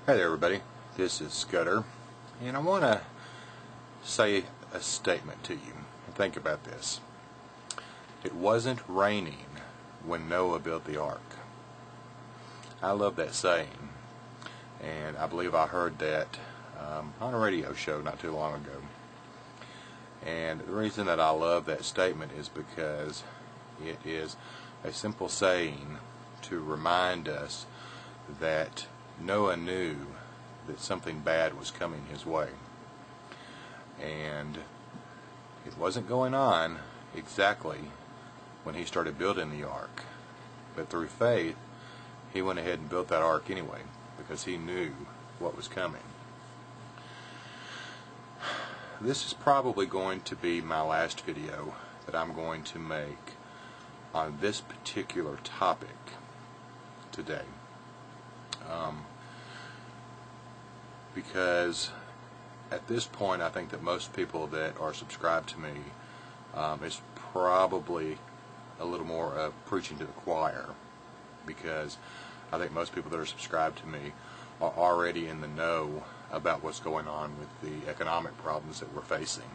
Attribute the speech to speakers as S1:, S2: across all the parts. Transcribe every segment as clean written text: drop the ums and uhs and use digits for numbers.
S1: Hi there everybody, this is Scudder, and I want to say a statement to you. Think about this. It wasn't raining when Noah built the ark. I love that saying, and I believe I heard that on a radio show not too long ago. And the reason that I love that statement is because it is a simple saying to remind us that Noah knew that something bad was coming his way, and it wasn't going on exactly when he started building the ark, but through faith he went ahead and built that ark anyway because he knew what was coming. This is probably going to be my last video that I'm going to make on this particular topic today. Because at this point I think that most people that are subscribed to me is probably a little more of preaching to the choir, because I think most people that are subscribed to me are already in the know about what's going on with the economic problems that we're facing.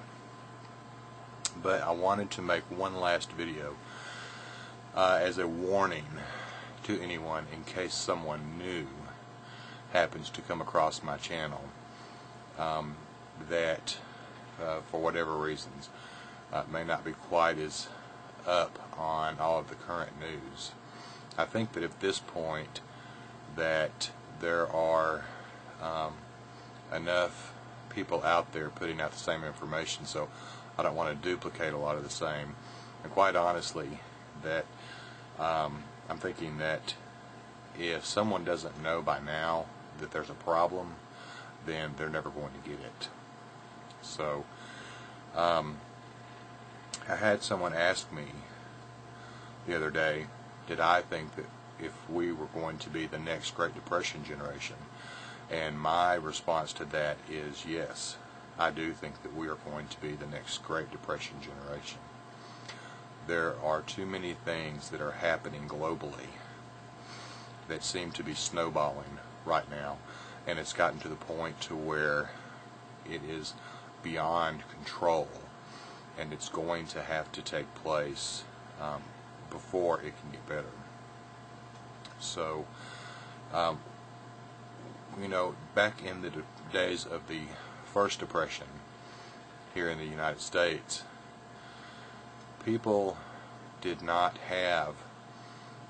S1: But I wanted to make one last video as a warning to anyone in case someone new happens to come across my channel that for whatever reasons may not be quite as up on all of the current news. I think that at this point that there are enough people out there putting out the same information, so I don't want to duplicate a lot of the same. And quite honestly, that I'm thinking that if someone doesn't know by now that there's a problem, then they're never going to get it. So I had someone ask me the other day, did I think that if we were going to be the next Great Depression generation? And my response to that is yes, I do think that we are going to be the next Great Depression generation. There are too many things that are happening globally that seem to be snowballing right now, and it's gotten to the point to where it is beyond control, and it's going to have to take place before it can get better. So you know, back in the days of the first depression here in the United States, people did not have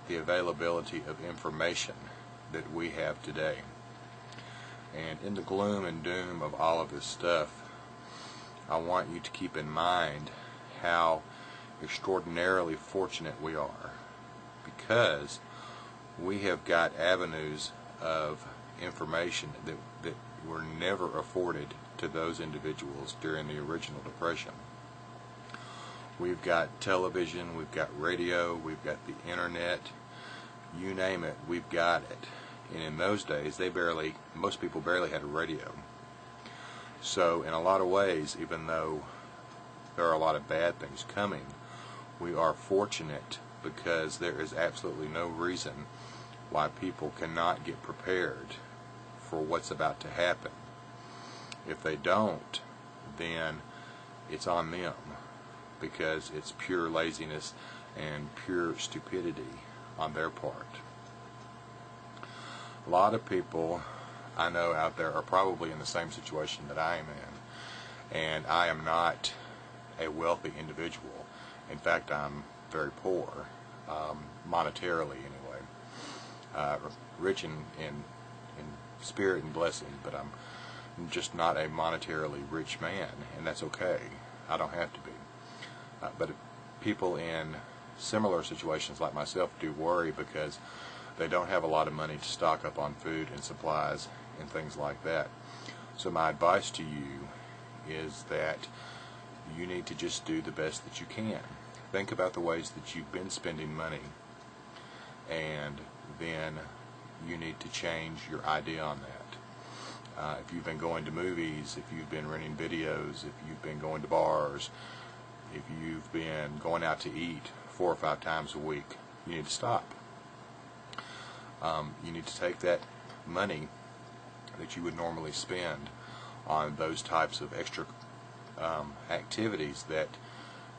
S1: the availability of information that we have today. And in the gloom and doom of all of this stuff, I want you to keep in mind how extraordinarily fortunate we are, because we have got avenues of information that were never afforded to those individuals during the original depression. We've got television, we've got radio, we've got the internet, you name it, we've got it. And in those days, most people barely had a radio. So in a lot of ways, even though there are a lot of bad things coming, we are fortunate because there is absolutely no reason why people cannot get prepared for what's about to happen. If they don't, then it's on them, because it's pure laziness and pure stupidity on their part. A lot of people I know out there are probably in the same situation that I am in, and I am not a wealthy individual. In fact, I'm very poor, monetarily anyway. Rich in spirit and blessing, but I'm just not a monetarily rich man, and that's okay. I don't have to be. But people in similar situations like myself do worry because they don't have a lot of money to stock up on food and supplies and things like that. So my advice to you is that you need to just do the best that you can. Think about the ways that you've been spending money, and then you need to change your idea on that. If you've been going to movies, if you've been renting videos, if you've been going to bars, if you've been going out to eat 4 or 5 times a week, you need to stop. You need to take that money that you would normally spend on those types of extra activities that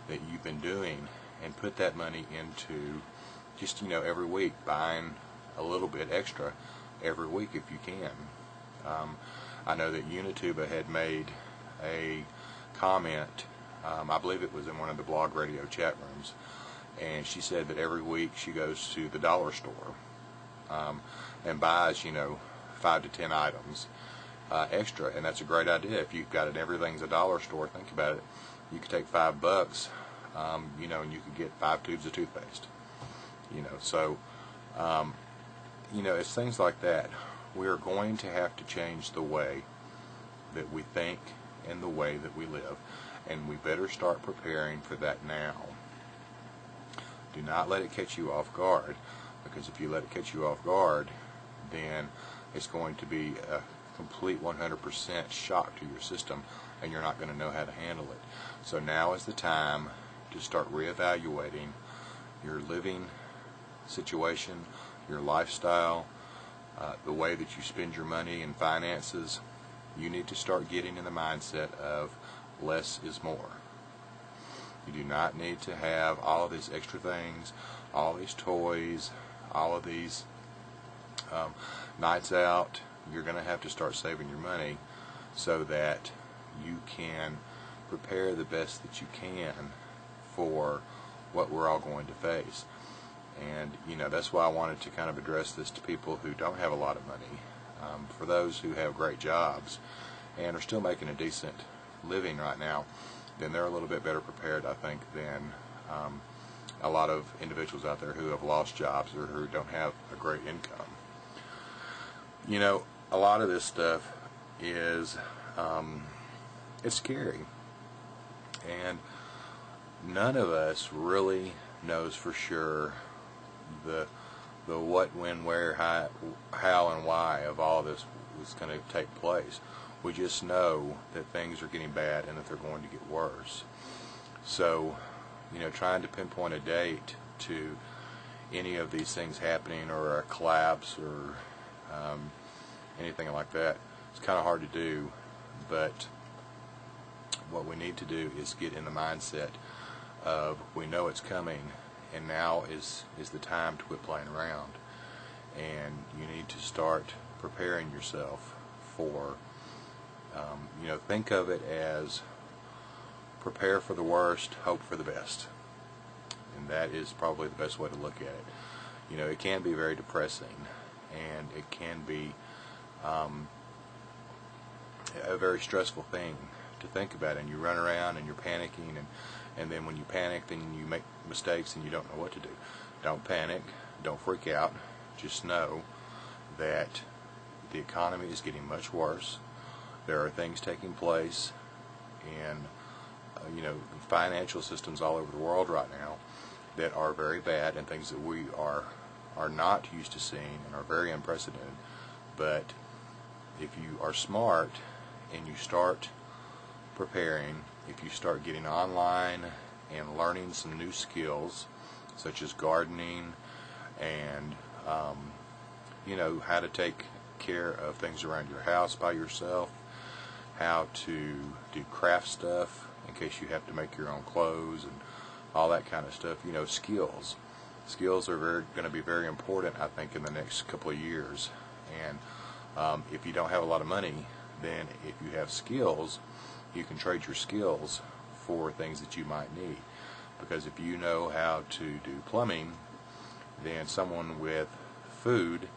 S1: you've been doing, and put that money into just, every week, buying a little bit extra every week if you can. I know that Unituba had made a comment, I believe it was in one of the blog radio chat rooms, and she said that every week she goes to the dollar store and buys 5 to 10 items extra, and that's a great idea. If you've got it, everything's a dollar store, think about it. You could take $5, and you could get 5 tubes of toothpaste. So it's things like that. We are going to have to change the way that we think and the way that we live, and we better start preparing for that now. Do not let it catch you off guard, because if you let it catch you off guard, then it's going to be a complete 100% shock to your system, and you're not going to know how to handle it. So now is the time to start reevaluating your living situation, your lifestyle, the way that you spend your money and finances. You need to start getting in the mindset of less is more. You do not need to have all of these extra things, all these toys, all of these nights out. You're going to have to start saving your money so that you can prepare the best that you can for what we're all going to face. And that's why I wanted to kind of address this to people who don't have a lot of money. For those who have great jobs and are still making a decent living right now, then they're a little bit better prepared, I think, than a lot of individuals out there who have lost jobs or who don't have a great income. A lot of this stuff is it's scary, and none of us really knows for sure the what, when, where, how, and why of all this is going to take place. We just know that things are getting bad and that they're going to get worse. So, trying to pinpoint a date to any of these things happening, or a collapse, or anything like that, it's kind of hard to do. But what we need to do is get in the mindset of, we know it's coming, and now is the time to quit playing around, and you need to start preparing yourself for, think of it as prepare for the worst, hope for the best, and that is probably the best way to look at it. It can be very depressing, and it can be a very stressful thing to think about, and you run around and you're panicking, and then when you panic, then you make mistakes and you don't know what to do. Don't panic, don't freak out, just know that the economy is getting much worse. There are things taking place in financial systems all over the world right now that are very bad, and things that we are not used to seeing and are very unprecedented. But if you are smart and you start preparing, if you start getting online and learning some new skills, such as gardening and how to take care of things around your house by yourself, how to do craft stuff in case you have to make your own clothes and all that kind of stuff. Skills are going to be very important, I think, in the next couple of years. And if you don't have a lot of money, then if you have skills, you can trade your skills for things that you might need. Because if you know how to do plumbing, then someone with food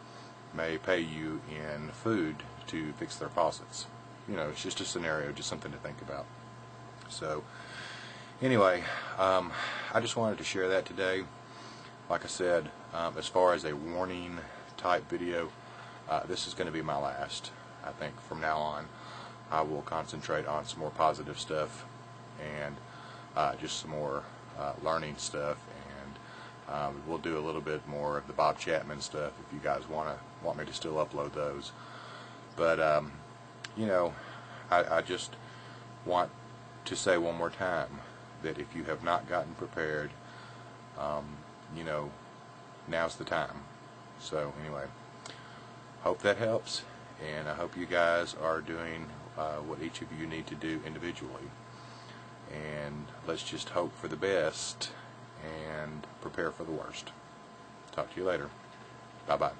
S1: may pay you in food to fix their faucets. It's just a scenario, just something to think about. So anyway, I just wanted to share that today. Like I said, as far as a warning type video, this is going to be my last. I think from now on I will concentrate on some more positive stuff, and just some more learning stuff, and we'll do a little bit more of the Bob Chapman stuff if you guys want me to still upload those. But I just want to say one more time that if you have not gotten prepared, now's the time. So anyway, hope that helps, And I hope you guys are doing what each of you need to do individually. And let's just hope for the best and prepare for the worst. Talk to you later. Bye-bye.